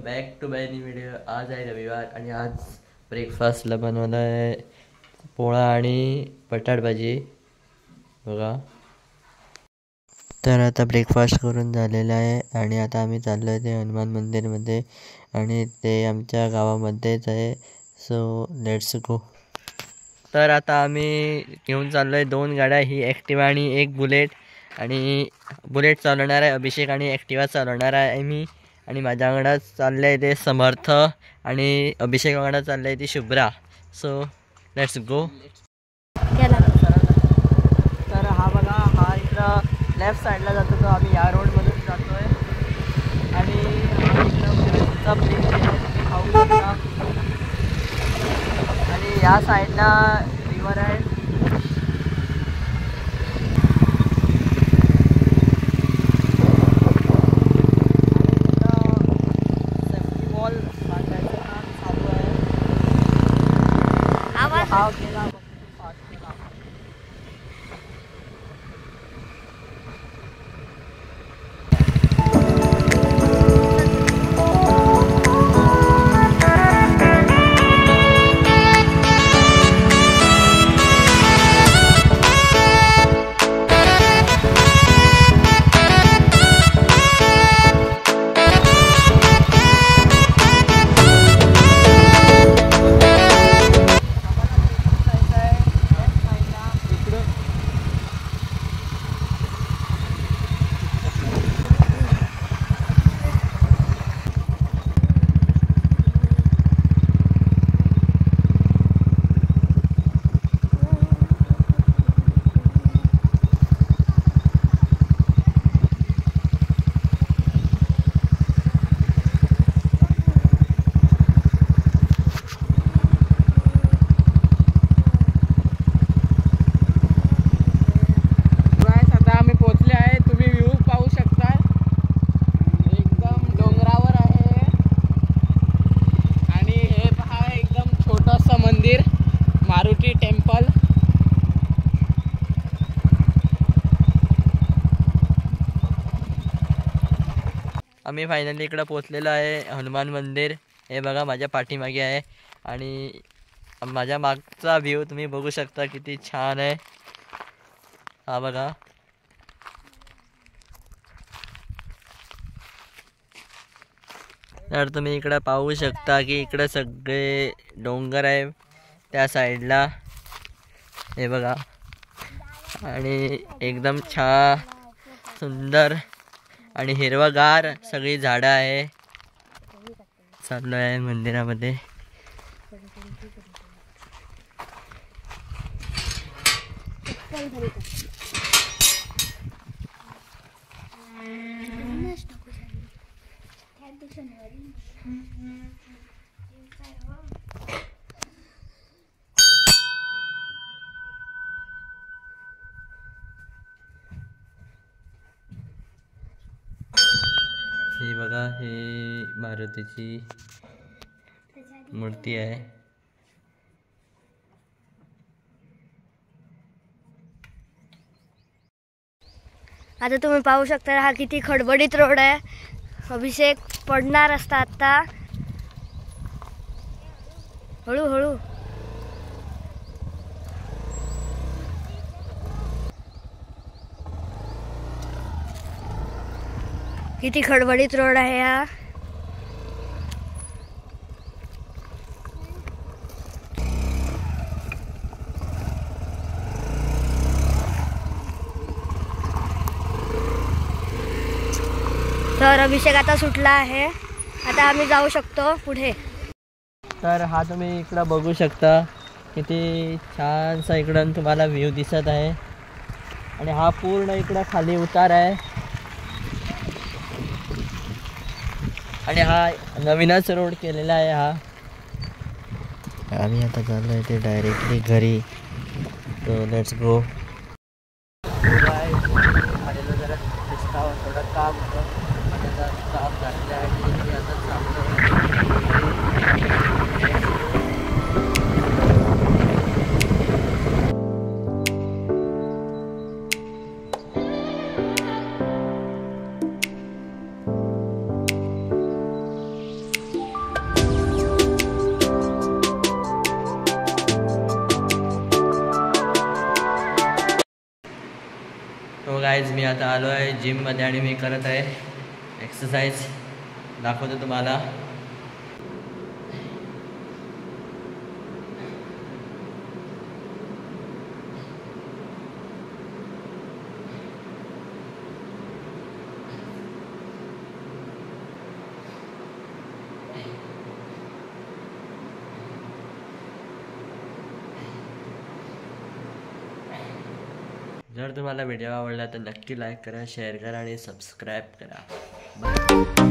Back to by new video. आज आहे रविवार आणि आज ब्रेकफास्टला बनवलं आहे पोळा आणि बटाट भाजी बघा. तर आता ब्रेकफास्ट करून झालेला आहे आणि आता आम्ही चाललो आहे ते हनुमान मंदिरमध्ये आणि ते आमच्या गावामध्येच आहे. So let's go. तर आता आम्ही घेऊन चाललो आहे 2 गाड्या, ही ॲक्टिवा आणि एक बुलेट. आणि बुलेट चालवणार आहे अभिषेक आणि ॲक्टिवा चालवणार आहे मी. आणि माझ्याकडं चाललं आहे ते समर्थ आणि अभिषेकाकडं चाललं आहे ती शुभ्रा. So let's go. तर हा बघा, हा इकडं लेफ्ट साईडला जातो तो, आम्ही या रोडमधून जातो आहे. आणि इकडं प्लेस तुम्ही खाऊ शकता. आणि या साईडला रिवर आहे. आम्ही फायनली इकडं पोचलेलो आहे हनुमान मंदिर. हे बघा माझ्या पाठीमागे आहे आणि माझ्या मागचा व्ह्यू तुम्ही बघू शकता किती छान आहे. हा बघा. तर तुम्ही इकडं पाहू शकता की इकडं सगळे डोंगर आहे त्या साईडला. हे बघा आणि एकदम छान सुंदर आणि हिरवागार सगळी झाडं आहे. चाललो आहे मंदिरामध्ये. ही बघा, ही मारुतीची मूर्ती आहे. आता तुम्ही पाहू शकता हा किती खडबडीत रोड आहे. अभिषेक पडणार असता आता. हळूहळू. किती खडबडीत रोड आहे हा. तर अभिषेक आता सुटला आहे. आता आम्ही जाऊ शकतो पुढे. तर हा तुम्ही इकडं बघू शकता किती छानसा इकडं तुम्हाला व्ह्यू दिसत आहे. आणि हा पूर्ण इकडं खाली उतार आहे. आणि हा नवीनच रोड केलेला आहे हा. आम्ही आता चाललो आहे ते डायरेक्टली घरी. तो लेट्स गो. आलेलो जरा दिसता थोडं काम होतं. काम झालेलं आहे आता चाललो. तो गाईज मी आता आलो आहे जिममध्ये आणि मी करत आहे एक्सरसाइज, दाखवतो तुम्हाला. जर तुम्हाला व्हिडिओ आवडला तर नक्की लाईक करा, शेअर करा आणि सबस्क्राईब करा. बाय.